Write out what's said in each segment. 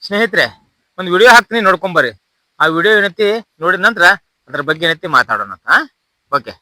ಸ್ನೇಹಿತರೆ, ಒಂದು ವಿಡಿಯೋ ಹಾಕ್ತೀನಿ, ನೋಡ್ಕೊಂಬರ್ರಿ. ಆ ವಿಡಿಯೋ ಏನೈತಿ ನೋಡಿದ ನಂತರ ಅದ್ರ ಬಗ್ಗೆ ಏನೈತಿ ಮಾತಾಡೋಣ. ಓಕೆ.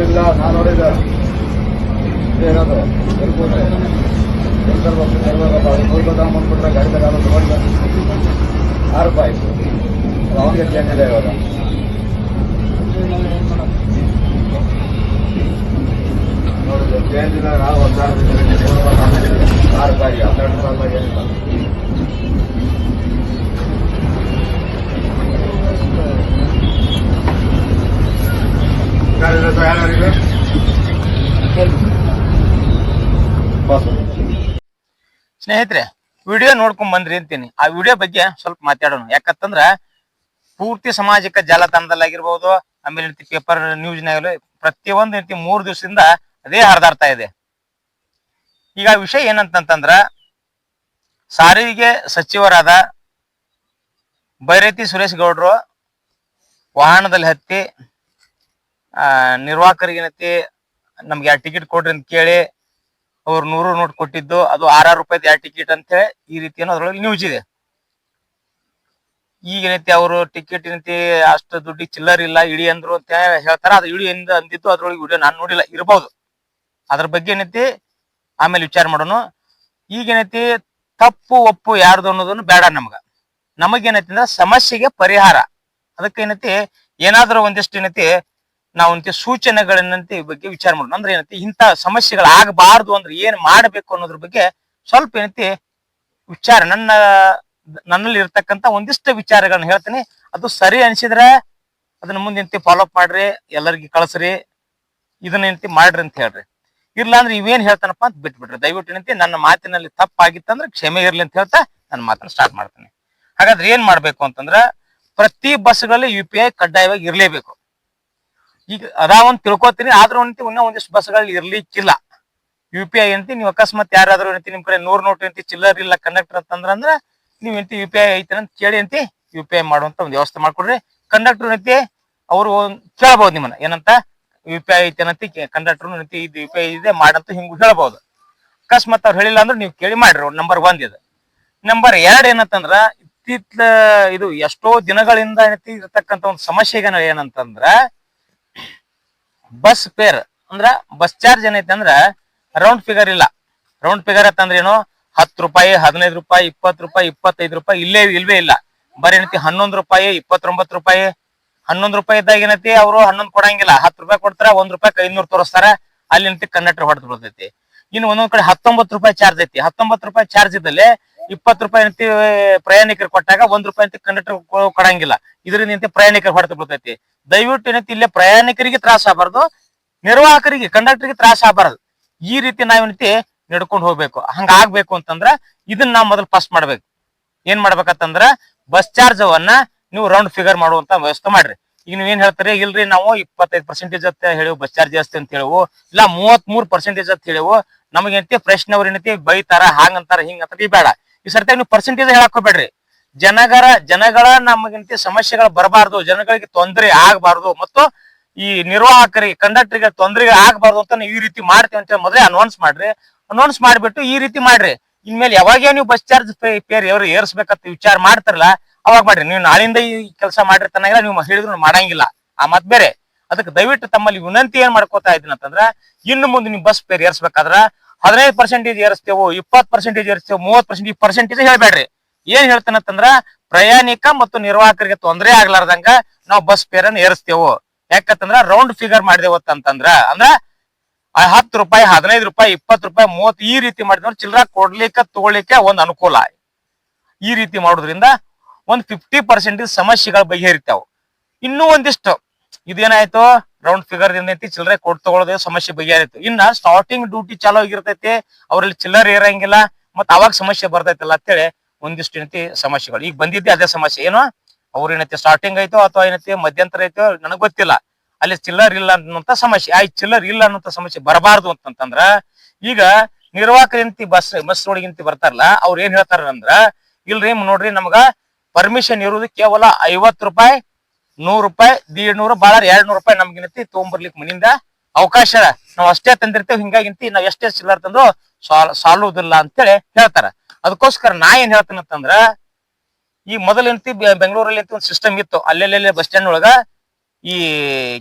ಇಲ್ಲ ನಾನು ನೋಡಿದ ಏನದು ಬಂದ್ಬಿಟ್ರೆ ಗಾಡಿ ತಗೊಂಡು ತಗೊಂಡು ₹6 ಅವನಿಗೆ ಚೇಂಜ್ ಇದೆ ಇವಾಗ. ನೋಡಿದ್ರೆ ಚೇಂಜ್ ಇಲ್ಲ. ನಾವು ₹1,000 ₹12 ಏನಿಲ್ಲ. ಸ್ನೇಹಿತರೆ, ವಿಡಿಯೋ ನೋಡ್ಕೊಂಡ್ ಬಂದ್ರಿ ಅಂತೀನಿ. ಆ ವಿಡಿಯೋ ಬಗ್ಗೆ ಸ್ವಲ್ಪ ಮಾತಾಡೋಣ. ಯಾಕಂತಂದ್ರ ಪೂರ್ತಿ ಸಾಮಾಜಿಕ ಜಾಲತಾಣದಲ್ಲಾಗಿರ್ಬೋದು, ಆಮೇಲೆ ಪೇಪರ್ ನ್ಯೂಸ್ನಾಗಲಿ ಪ್ರತಿಯೊಂದು ರೀತಿ 3 ದಿವಸದಿಂದ ಅದೇ ಹರಿದಾಡ್ತಾ ಇದೆ. ಈಗ ವಿಷಯ ಏನಂತಂದ್ರ, ಸಾರಿಗೆ ಸಚಿವರಾದ ಬೈರತಿ ಸುರೇಶ್ ಗೌಡ್ರು ವಾಹನದಲ್ಲಿ ಹತ್ತಿ ನಿರ್ವಾಹಕರಿಗೆ ಏನೈತಿ ನಮ್ಗೆ 2 ಟಿಕೆಟ್ ಕೊಡ್ರಿ ಅಂತ ಕೇಳಿ ಅವ್ರು 100 ನೋಟ್ ಕೊಟ್ಟಿದ್ದು, ಅದು ₹6 2 ಟಿಕೆಟ್ ಅಂತ ಹೇಳಿ ಈ ರೀತಿ ಏನೋ ಅದ್ರೊಳಗೆ ನ್ಯೂಸ್ ಇದೆ. ಈಗ ಏನೈತಿ ಅವರು ಟಿಕೆಟ್ ಏನೈತಿ ಅಷ್ಟು ದುಡ್ಡಿಗೆ ಚಿಲ್ಲರ್ ಇಲ್ಲ ಇಡಿ ಅಂದ್ರು ಅಂತ ಹೇಳ್ತಾರ. ಅದು ಇಡಿ ಎಂದು ಅಂದಿದ್ದು ಅದ್ರೊಳಗೆ ವಿಡಿಯೋ ನಾನು ನೋಡಿಲ್ಲ, ಇರ್ಬೋದು. ಅದ್ರ ಬಗ್ಗೆ ಏನೈತಿ ಆಮೇಲೆ ವಿಚಾರ ಮಾಡೋಣ. ಈಗೇನೈತಿ ತಪ್ಪು ಒಪ್ಪು ಯಾರ್ದು ಅನ್ನೋದನ್ನು ಬೇಡ. ನಮಗೇನೈತಿ ಅಂದ್ರೆ ಸಮಸ್ಯೆಗೆ ಪರಿಹಾರ. ಅದಕ್ಕೆ ಏನೈತಿ ಏನಾದ್ರೂ ಒಂದಿಷ್ಟು ಏನೈತಿ ನಾವು ಸೂಚನೆಗಳನ್ನಂತೆ ಈ ಬಗ್ಗೆ ವಿಚಾರ ಮಾಡೋಣ. ಅಂದ್ರೆ ಏನೈತಿ ಇಂಥ ಸಮಸ್ಯೆಗಳಾಗಬಾರ್ದು ಅಂದ್ರೆ ಏನ್ ಮಾಡ್ಬೇಕು ಅನ್ನೋದ್ರ ಬಗ್ಗೆ ಸ್ವಲ್ಪ ಏನೈತಿ ವಿಚಾರ ನನ್ನಲ್ಲಿ ಇರ್ತಕ್ಕಂಥ ಒಂದಿಷ್ಟು ವಿಚಾರಗಳನ್ನ ಹೇಳ್ತೀನಿ. ಅದು ಸರಿ ಅನ್ಸಿದ್ರೆ ಅದನ್ನ ಮುಂದೆ ಫಾಲೋ ಅಪ್ ಮಾಡ್ರಿ, ಎಲ್ಲರಿಗೂ ಕಳ್ಸ್ರಿ, ಇದನ್ನ ಏನೈತಿ ಮಾಡ್ರಿ ಅಂತ ಹೇಳ್ರಿ. ಇಲ್ಲ ಅಂದ್ರೆ ಇವೇನ್ ಹೇಳ್ತಾನಪ್ಪ ಅಂತ ಬಿಟ್ಬಿಡ್ರಿ. ದಯವಿಟ್ಟು ಏನೈತಿ ನನ್ನ ಮಾತಿನಲ್ಲಿ ತಪ್ಪಾಗಿತ್ತಂದ್ರೆ ಕ್ಷಮೆ ಇರ್ಲಿ ಅಂತ ಹೇಳ್ತಾ ನನ್ನ ಮಾತನ್ನ ಸ್ಟಾರ್ಟ್ ಮಾಡ್ತೀನಿ. ಹಾಗಾದ್ರೆ ಏನ್ ಮಾಡ್ಬೇಕು ಅಂತಂದ್ರ, ಪ್ರತಿ ಬಸ್ಗಳಲ್ಲಿ UPI ಕಡ್ಡಾಯವಾಗಿ ಇರ್ಲೇಬೇಕು. ಈಗ ಅದಾವಂತ ತಿಳ್ಕೊತೀನಿ, ಆದ್ರೂ ಇನ್ನೂ ಒಂದಿಷ್ಟು ಬಸ್ಗಳಲ್ಲಿ ಇರ್ಲಿಕ್ಕಿಲ್ಲ UPI ಅಂತಿ. ನೀವು ಅಕಸ್ಮಾತ್ ಯಾರಾದ್ರೂ ಏನಂತಿ ನಿಮ್ ಕಡೆ 100 ನೋಟ್ ಏನಂತಿ ಚಿಲ್ಲರ್ ಇಲ್ಲ ಕಂಡಕ್ಟರ್ ಅಂತಂದ್ರ ನೀವ್ ಎಂತಿ UPI ಐತೆ ಅಂತ ಕೇಳಿ ಅಂತಿ UPI ಮಾಡುವಂತ ಒಂದು ವ್ಯವಸ್ಥೆ ಮಾಡ್ಕೊಡ್ರಿ. ಕಂಡಕ್ಟರ್ ಏನೈತಿ ಅವರು ಕೇಳ್ಬಹುದು ನಿಮ್ಮನ್ನ, ಏನಂತ UPI ಐತೆ ಏನಂತಿ ಕಂಡಕ್ಟರ್ ಏನಂತಿ ಇದು UPI ಇದೆ ಮಾಡಂತ ಹಿಂಗ್ ಹೇಳ್ಬಹುದು. ಅಕಸ್ಮಾತ್ ಅವ್ರು ಹೇಳಿಲ್ಲ ಅಂದ್ರೆ ನೀವು ಕೇಳಿ ಮಾಡ್ರಿ. ನಂಬರ್ 1 ಇದು. ನಂಬರ್ 2 ಏನಂತಂದ್ರ, ಇದು ಎಷ್ಟೋ ದಿನಗಳಿಂದ ಏನೈತಿ ಇರತಕ್ಕಂತ ಒಂದು ಸಮಸ್ಯೆ ಏನಂತಂದ್ರ, ಬಸ್ ಫೇರ್ ಅಂದ್ರ ಬಸ್ ಚಾರ್ಜ್ ಏನೈತಿ ಅಂದ್ರ ರೌಂಡ್ ಫಿಗರ್ ಇಲ್ಲ. ರೌಂಡ್ ಫಿಗರ್ ಅಂತಂದ್ರ ಏನು, ₹10 ₹15 ₹20 ₹25 ಇಲ್ವೇ ಇಲ್ಲ. ಬರೀ ಏನೈತಿ ₹11 ₹29. ₹11 ಇದ್ದಾಗ ಏನೈತಿ ಅವರು 11 ಕೊಡಂಗಿಲ್ಲ, ₹10 ಕೊಡ್ತಾರ, ₹1 500 ತೋರಿಸ್ತಾರ. ಅಲ್ಲಿ ಏನೈತಿ ಕಂಡಕ್ಟರ್ ಹೊಡೆದು ಬಿಡ್ತೈತಿ. ಇನ್ನು ಒಂದೊಂದ್ ಕಡೆ ₹19 ಚಾರ್ಜ್ ಐತಿ. ₹19 ಚಾರ್ಜ್ ಇದ್ದಲ್ಲಿ ₹20 ಏನೈತಿ ಪ್ರಯಾಣಿಕರು ಕೊಟ್ಟಾಗ ₹1 ಅಂತ ಕಂಡಕ್ಟರ್ ಕೊಡಂಗಿಲ್ಲ. ಇದರಿಂದ ಏನೈತಿ ಪ್ರಯಾಣಿಕರು ಹೊಡೆದು ಬಿಡ್ತೈತಿ. ದಯವಿಟ್ಟು ಏನೈತಿ ಇಲ್ಲೇ ಪ್ರಯಾಣಿಕರಿಗೆ ತ್ರಾಸ ಆಗಬಾರ್ದು, ನಿರ್ವಾಹಕರಿಗೆ ಕಂಡಕ್ಟರ್ಗೆ ತ್ರಾಸ ಆಗಬಾರ್ದು. ಈ ರೀತಿ ನಾವೇನೈತಿ ನಡ್ಕೊಂಡು ಹೋಗ್ಬೇಕು. ಹಂಗ ಆಗ್ಬೇಕು ಅಂತಂದ್ರ ಇದನ್ನ ನಾವು ಮೊದಲು ಫಸ್ಟ್ ಮಾಡ್ಬೇಕು. ಏನ್ ಮಾಡ್ಬೇಕಂತಂದ್ರ ಬಸ್ ಚಾರ್ಜ್ ಅವನ್ನ ನೀವು ರೌಂಡ್ ಫಿಗರ್ ಮಾಡುವಂತ ವ್ಯವಸ್ಥೆ ಮಾಡ್ರಿ. ಈಗ ನೀವ್ ಏನ್ ಹೇಳ್ತಾರೆ, ಇಲ್ರಿ ನಾವು 25% ಅಂತ ಹೇಳೇವು, ಬಸ್ ಚಾರ್ಜ್ ಜಾಸ್ತಿ ಅಂತ ಹೇಳವು, ಇಲ್ಲ 33% ಅಂತ ಹೇಳೇವು, ನಮಗೇನಂತೆ ಪ್ರಶ್ನವ್ರ ಏನೈತಿ ಬೈತಾರ, ಹಾಂಗಂತಾರ ಹಿಂಗಂತಾರ. ಈ ಬೇಡ, ಈ ಸರ್ತಿ ನೀವು ಪರ್ಸೆಂಟೇಜ್ ಹೇಳಕ್ ಹೋಗ್ಬೇಡ್ರಿ. ಜನಗಳ ನಮಗಂತೆ ಸಮಸ್ಯೆಗಳು ಬರಬಾರ್ದು, ಜನಗಳಿಗೆ ತೊಂದರೆ ಆಗಬಾರ್ದು, ಮತ್ತು ಈ ನಿರ್ವಾಹಕರಿಗೆ ಕಂಡಕ್ಟರ್ಗೆ ತೊಂದರೆ ಆಗಬಾರ್ದು ಅಂತ ನೀವು ಈ ರೀತಿ ಮಾಡ್ತೀವಿ ಅಂತ ಮೊದಲೇ ಅನೌನ್ಸ್ ಮಾಡ್ರಿ. ಅನೌನ್ಸ್ ಮಾಡ್ಬಿಟ್ಟು ಈ ರೀತಿ ಮಾಡ್ರಿ. ಇನ್ಮೇಲೆ ಯಾವಾಗ ನೀವು ಬಸ್ ಚಾರ್ಜ್ ಪೇರ್ ಏರ್ಸ್ಬೇಕಂತ ವಿಚಾರ ಮಾಡ್ತಾರಲ್ಲ ಅವಾಗ ಮಾಡ್ರಿ. ನೀವು ನಾಳಿಂದ ಈ ಕೆಲಸ ಮಾಡಿರ್ತಾನಿಲ್ಲ, ನೀವು ಹೇಳಿದ್ರು ಮಾಡಂಗಿಲ್ಲ, ಆ ಮತ್ ಬೇರೆ. ಅದಕ್ಕೆ ದಯವಿಟ್ಟು ತಮ್ಮಲ್ಲಿ ವಿನಂತಿ ಏನ್ ಮಾಡ್ಕೋತಾ ಇದ್ದೀನಿ ಅಂತಂದ್ರ, ಇನ್ನು ಮುಂದೆ ನೀವು ಬಸ್ ಪೇರ್ ಏರ್ಸ್ಬೇಕಾದ್ರ 15% ಏರಿಸ್ತೇವು, 20% ಏರಿಸ್ತೇವೆ, 30% ಈ ಪರ್ಸೆಂಟೇಜ್ ಹೇಳ್ಬೇಡ್ರಿ. ಏನ್ ಹೇಳ್ತಾನಂತಂದ್ರ, ಪ್ರಯಾಣಿಕ ಮತ್ತು ನಿರ್ವಾಹಕರಿಗೆ ತೊಂದರೆ ಆಗ್ಲಾರ್ದಂಗ ನಾವು ಬಸ್ ಪೇರ್ ಅನ್ನ ಏರಿಸ್ತೇವು. ಯಾಕಂತಂದ್ರ ರೌಂಡ್ ಫಿಗರ್ ಮಾಡಿದೇವತ್ತಂತಂದ್ರ ಅಂದ್ರ 10 ರೂಪಾಯಿ, 15 ರೂಪಾಯಿ, 20 ರೂಪಾಯಿ, 30 ಈ ರೀತಿ ಮಾಡಿದ್ರೆ ಚಿಲ್ಲರ ಕೊಡ್ಲಿಕ್ಕೆ ತಗೊಳ್ಳಿಕ್ಕೆ ಒಂದ್ ಅನುಕೂಲ. ಈ ರೀತಿ ಮಾಡೋದ್ರಿಂದ ಒಂದ್ 50% ಸಮಸ್ಯೆಗಳು ಬಗೆಹರಿತಾವ್. ಇನ್ನೂ ಒಂದಿಷ್ಟು ಇದೇನಾಯ್ತು, ರೌಂಡ್ ಫಿಗರ್ ಏನೈತಿ ಚಿಲ್ಲರೆ ಕೊಡ್ ತಗೊಳ್ಳೋದೇ ಸಮಸ್ಯೆ ಬಗೆಹರಿತು. ಇನ್ನ ಸ್ಟಾರ್ಟಿಂಗ್ ಡ್ಯೂಟಿ ಚಾಲೂ ಆಗಿರ್ತೈತಿ, ಅವ್ರಲ್ಲಿ ಚಿಲ್ಲರ್ ಇರಂಗಿಲ್ಲ, ಮತ್ ಅವಾಗ ಸಮಸ್ಯೆ ಬರ್ತೈತಲ್ಲ ಅಂತೇಳಿ ಒಂದಿಷ್ಟು ಏನೈತಿ ಸಮಸ್ಯೆಗಳು ಈಗ ಬಂದಿದ್ದೆ. ಅದೇ ಸಮಸ್ಯೆ ಏನು, ಅವ್ರ ಏನೈತಿ ಸ್ಟಾರ್ಟಿಂಗ್ ಐತೋ ಅಥವಾ ಏನೈತಿ ಮಧ್ಯಂತರ ಐತೋ ನನಗ್ ಗೊತ್ತಿಲ್ಲ, ಅಲ್ಲಿ ಚಿಲ್ಲರ್ ಇಲ್ಲ ಅನ್ನುವಂತ ಸಮಸ್ಯೆ. ಆ ಚಿಲ್ಲರ್ ಇಲ್ಲ ಅನ್ನುವಂತ ಸಮಸ್ಯೆ ಬರಬಾರ್ದು ಅಂತಂದ್ರ ಈಗ ನಿರ್ವಾಹಕರಿಂತಿ ಬಸ್ ಒಳಗಿಂತಿ ಬರ್ತಾರಲ್ಲ, ಅವ್ರು ಏನ್ ಹೇಳ್ತಾರ ಅಂದ್ರ, ಇಲ್ರಿ ನೋಡ್ರಿ ನಮಗ ಪರ್ಮಿಷನ್ ಇರುವುದು ಕೇವಲ 50 ರೂಪಾಯಿ, 100 ರೂಪಾಯಿ, 150, ಬಾಳ 200 ರೂಪಾಯಿ ನಮ್ಗೇನೈತಿ ತಗೊಂಡ್ಬರ್ಲಿಕ್ಕೆ ಮನಿಂದ ಅವಕಾಶ, ನಾವ್ ಅಷ್ಟೇ ತಂದಿರ್ತೇವೆ, ಹಿಂಗಾಗಿಂತಿ ನಾವ್ ಎಷ್ಟೇ ಚಿಲ್ಲರ್ ತಂದ್ರು ಸಾಲುವುದಿಲ್ಲ ಅಂತೇಳಿ ಹೇಳ್ತಾರ. ಅದಕ್ಕೋಸ್ಕರ ನಾ ಏನ್ ಹೇಳ್ತೇನಂತಂದ್ರ, ಈ ಮೊದಲಂತಿ ಬೆಂಗಳೂರಲ್ಲಿ ಅಂತ ಒಂದು ಸಿಸ್ಟಮ್ ಇತ್ತು, ಅಲ್ಲೆಲ್ಲೆಲ್ಲೇ ಬಸ್ ಸ್ಟ್ಯಾಂಡ್ ಒಳಗ ಈ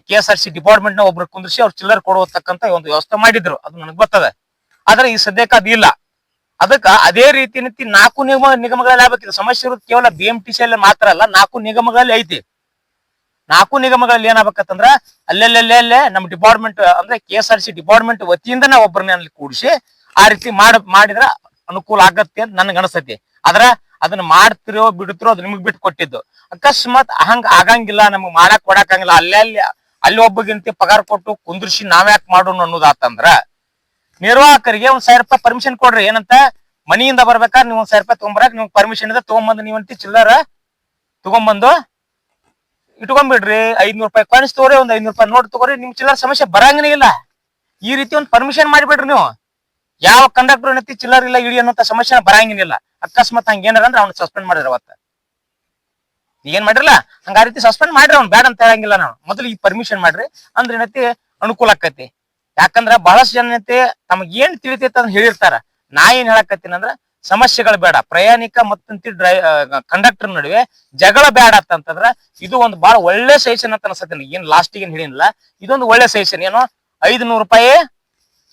KSRTC ಡಿಪಾರ್ಟ್ಮೆಂಟ್ ನ ಒಬ್ರು ಕುಂದ್ರಿಸಿ ಅವ್ರು ಚಿಲ್ಲರ್ ಕೊಡುವತಕ್ಕಂತ ಒಂದು ವ್ಯವಸ್ಥೆ ಮಾಡಿದ್ರು, ಅದು ನನಗ್ ಗೊತ್ತದ. ಆದ್ರೆ ಈ ಸದ್ಯಕ್ಕೆ ಅದು ಇಲ್ಲ. ಅದಕ್ಕ ಅದೇ ರೀತಿ 4 ನಿಗಮಗಳಲ್ಲಿ ಆಗ್ಬೇಕಿದೆ. ಸಮಸ್ಯೆ ಇರೋದು ಕೇವಲ BMTC ಅಲ್ಲಿ ಮಾತ್ರ ಅಲ್ಲ, 4 ನಿಗಮಗಳಲ್ಲಿ ಐತಿ. 4 ನಿಗಮಗಳಲ್ಲಿ ಏನಾಗಬೇಕಂತಂದ್ರ ಅಲ್ಲೆಲ್ಲೆಲ್ಲೇ ನಮ್ಮ ಡಿಪಾರ್ಟ್ಮೆಂಟ್ ಅಂದ್ರೆ KSRTC ಡಿಪಾರ್ಟ್ಮೆಂಟ್ ವತಿಯಿಂದ ನಾವು ಒಬ್ಬರನ್ನ ಅಲ್ಲಿ ಕೂಡಿಸಿ ಆ ರೀತಿ ಮಾಡಿದ್ರ ಅನುಕೂಲ ಆಗತ್ತೆ ಅಂತ ನನ್ಗೆ ಅನಿಸ್ತೈತಿ. ಆದ್ರ ಅದನ್ನ ಮಾಡ್ತಿರೋ ಬಿಡ್ತಿರೋ ಅದು ನಿಮಗ್ ಬಿಟ್ಟು ಕೊಟ್ಟಿದ್ದು. ಅಕಸ್ಮಾತ್ ಹಂಗ ಆಗಂಗಿಲ್ಲ, ನಮಗ್ ಮಾಡಕ್ ಕೊಡಕಂಗಿಲ್ಲ, ಅಲ್ಲಿ ಒಬ್ಬಗಿಂತ ಪಗಾರ ಕೊಟ್ಟು ಕುಂದ್ರಿಸಿ ನಾವ್ಯಾಕ್ ಮಾಡೋಣ ಅನ್ನೋದಾತಂದ್ರ, ನಿರ್ವಾಹಕರಿಗೆ 1000 ರೂಪಾಯಿ ಪರ್ಮಿಷನ್ ಕೊಡ್ರಿ. ಏನಂತ, ಮನಿಯಿಂದ ಬರ್ಬೇಕಾದ್ರೆ ನೀವು 1000 ರೂಪಾಯಿ ತಗೊಂಬರಕ್ ನಿಮ್ಗೆ ಪರ್ಮಿಷನ್ ಇದೆ, ತಗೊಂಬಂದು ನೀವಂತಿ ಚಿಲ್ಲರ ತಗೊಂಬಂದು ಇಟ್ಕೊಂಡ್ಬಿಡ್ರಿ. 500 ರೂಪಾಯಿ ಕಾಯಿನ್ಸ್ ತಗೋರಿ, ಒಂದ್ 500 ರೂಪಾಯಿ ನೋಟ್ ತಗೋರಿ, ನಿಮ್ ಚಿಲ್ಲರ ಸಮಸ್ಯೆ ಬರಂಗನೇ ಇಲ್ಲ. ಈ ರೀತಿ ಒಂದು ಪರ್ಮಿಷನ್ ಮಾಡಿಬಿಡ್ರಿ ನೀವು. ಯಾವ ಕಂಡಕ್ಟರ್ ಏನೈತಿ ಚಿಲ್ಲರ್ ಇಲ್ಲ ಇಡಿ ಅನ್ನೋಂತ ಸಮಸ್ಯೆ ಬರಂಗಿಲ್ಲ. ಅಕಸ್ಮಾತ್ ಹಂಗ ಏನಾರ ಅಂದ್ರೆ ಅವ್ನ ಸಸ್ಪೆಂಡ್ ಮಾಡಿದ್ರ ಅವತ್ತ ಏನ್ ಮಾಡಿರಲ್ಲ, ಹಂಗ ಆ ರೀತಿ ಸಸ್ಪೆಂಡ್ ಮಾಡ್ರಿ. ಅವ್ನು ಬ್ಯಾಡ ಅಂತ ಹೇಳಂಗಿಲ್ಲ ನಾವು, ಮೊದಲು ಈ ಪರ್ಮಿಷನ್ ಮಾಡ್ರಿ ಅಂದ್ರೆ ಏನೈತಿ ಅನುಕೂಲ ಆಕತಿ. ಯಾಕಂದ್ರ ಬಹಳಷ್ಟು ಜನ ಏನೈತಿ ತಮಗ್ ಏನ್ ತಿಳಿತೈತಿ ಅಂತ ಹೇಳಿರ್ತಾರ. ನಾ ಏನ್ ಹೇಳಕತ್ತೀನಿ ಅಂದ್ರ, ಸಮಸ್ಯೆಗಳು ಬೇಡ, ಪ್ರಯಾಣಿಕ ಮತ್ತು ಕಂಡಕ್ಟರ್ ನಡುವೆ ಜಗಳ ಬೇಡ ಅಂತಂದ್ರ ಇದು ಒಂದು ಬಹಳ ಒಳ್ಳೆ ಸಜೆಷನ್ ಅಂತ ಅನ್ಸತ್ತೆ. ಏನ್ ಲಾಸ್ಟಿಗೆ ಏನ್ ಹೇಳಿಲ್ಲ, ಇದೊಂದು ಒಳ್ಳೆ ಸಜೆಷನ್. ಏನೋ 500 ರೂಪಾಯಿ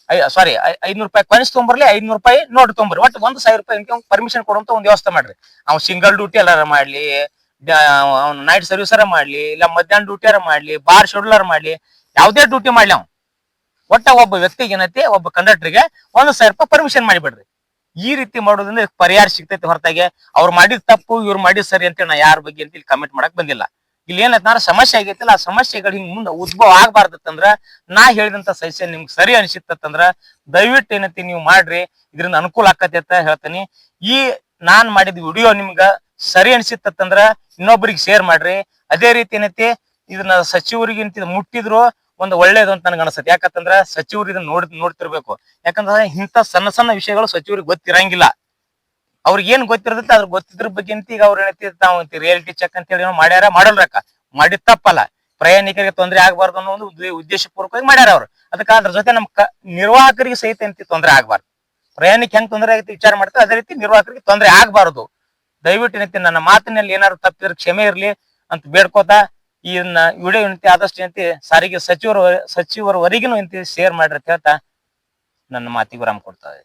500 ರೂಪಾಯಿ ಕಾಯಿನ್ಸ್ ತೊಗೊಂಬರ್ಲಿ, 500 ರೂಪಾಯಿ ನೋಟ್ ತೊಗೊಂಬರ್ರಿ, ಒಟ್ಟು 1000 ರೂಪಾಯಿ ಪರ್ಮಿಷನ್ ಕೊಡುವಂತ ಒಂದು ವ್ಯವಸ್ಥೆ ಮಾಡ್ರಿ. ಅವ್ನು ಸಿಂಗಲ್ ಡ್ಯೂಟಿ ಎಲ್ಲಾರ ಮಾಡ್ಲಿ, ನೈಟ್ ಸರ್ವಿಸ್ ಮಾಡ್ಲಿ, ಇಲ್ಲ ಮಧ್ಯಾಹ್ನ ಡ್ಯೂಟಿ ಮಾಡ್ಲಿ, ಬಾರ್ ಶೆಡ್ಯೂಲರ್ ಮಾಡ್ಲಿ, ಯಾವ್ದೇ ಡ್ಯೂಟಿ ಮಾಡ್ಲಿ, ಅವ್ನು ಒಟ್ಟ ಒಬ್ಬ ವ್ಯಕ್ತಿಗೆ ಏನೈತಿ, ಒಬ್ಬ ಕಂಡಕ್ಟರ್ಗೆ 1000 ರೂಪಾಯಿ ಪರ್ಮಿಷನ್ ಮಾಡಿಬಿಡ್ರಿ. ಈ ರೀತಿ ಮಾಡೋದ್ರಿಂದ ಪರಿಹಾರ ಸಿಗ್ತೈತಿ. ಹೊರತಾಗಿ ಅವ್ರು ಮಾಡಿದ ತಪ್ಪು ಇವ್ರು ಮಾಡಿದ್ ಸರಿ ಅಂತ ನಾ ಯಾರ ಬಗ್ಗೆ ಅಂತ ಇಲ್ಲಿ ಕಮೆಂಟ್ ಮಾಡಕ್ ಬಂದಿಲ್ಲ. ಇಲ್ಲಿ ಏನೈತೆ ನಾನು ಸಮಸ್ಯೆ ಆಗೈತಿಲ್ಲ, ಆ ಸಮಸ್ಯೆಗಳು ಹಿಂಗ್ ಮುಂದೆ ಉದ್ಭವ ಆಗ್ಬಾರ್ದತ್ತಂದ್ರ ನಾ ಹೇಳಿದಂತ ಸಜೆಷನ್ ನಿಮ್ಗೆ ಸರಿ ಅನಿಸಿತ್ತಂದ್ರ ದಯವಿಟ್ಟು ಏನೈತಿ ನೀವು ಮಾಡ್ರಿ, ಇದರಿಂದ ಅನುಕೂಲ ಆಕತಿ ಅಂತ ಹೇಳ್ತೀನಿ. ಈ ನಾನ್ ಮಾಡಿದ ವಿಡಿಯೋ ನಿಮ್ಗ ಸರಿ ಅನಿಸಿತ್ತಂದ್ರ ಇನ್ನೊಬ್ರಿಗೆ ಶೇರ್ ಮಾಡ್ರಿ. ಅದೇ ರೀತಿ ಏನೈತಿ ಇದನ್ನ ಸಚಿವರಿಗೆ ಮುಟ್ಟಿದ್ರು ಒಂದು ಒಳ್ಳೇದು ಅಂತ ನನಗೆ ಅನ್ಸುತ್ತೆ. ಯಾಕಂತಂದ್ರ ಸಚಿವರು ಇದನ್ನ ನೋಡ್ತಿರ್ಬೇಕು. ಯಾಕಂದ್ರೆ ಇಂಥ ಸಣ್ಣ ಸಣ್ಣ ವಿಷಯಗಳು ಸಚಿವರಿಗೆ ಗೊತ್ತಿರಂಗಿಲ್ಲ. ಅವ್ರಿಗೆ ಏನ್ ಗೊತ್ತಿರತ್ತೆ ಅದ್ರ ಗೊತ್ತಿದ್ರ ಬಗ್ಗೆ ಅಂತ ಈಗ ಅವ್ರ ಏನೈತಿ ತಾವು ರಿಯಾಲಿಟಿ ಚೆಕ್ ಅಂತ ಹೇಳಿ ಮಾಡ್ಯಾರ, ಮಾಡಲ್ರಕ್ಕ, ಮಾಡಿದ ತಪ್ಪಲ್ಲ. ಪ್ರಯಾಣಿಕರಿಗೆ ತೊಂದರೆ ಆಗ್ಬಾರ್ದು ಅನ್ನೋ ಒಂದು ಉದ್ದೇಶ ಪೂರ್ವಕವಾಗಿ ಮಾಡ್ಯಾರ ಅವ್ರು. ಅದಕ್ಕೆ ಅದ್ರ ಜೊತೆ ನಮ್ ನಿರ್ವಾಹಕರಿಗೆ ಸಹಿತ ಅಂತ ತೊಂದರೆ ಆಗ್ಬಾರ್ದು. ಪ್ರಯಾಣಿಕ ಹೆಂಗ್ ತೊಂದರೆ ಆಗೈತಿ ವಿಚಾರ ಮಾಡ್ತಾರೆ, ಅದೇ ರೀತಿ ನಿರ್ವಾಹಕರಿಗೆ ತೊಂದರೆ ಆಗ್ಬಾರ್ದು. ದಯವಿಟ್ಟು ಏನೈತಿ ನನ್ನ ಮಾತಿನಲ್ಲಿ ಏನಾದ್ರು ತಪ್ಪಿದ್ರೆ ಕ್ಷಮೆ ಇರ್ಲಿ ಅಂತ ಬೇಡ್ಕೋತಾ ಇದನ್ನ ವಿಡಿಯೋ ಏನಂತೆ ಆದಷ್ಟು ಏನಂತೆ ಸಾರಿಗೆ ಸಚಿವರವರೆಗಿನೂ ಶೇರ್ ಮಾಡ್ರಿ ಅಂತ ಹೇಳ್ತಾ ನನ್ನ ಮಾತಿಗೆ ವಿರಾಮ ಕೊಡ್ತಾ ಇದೆ.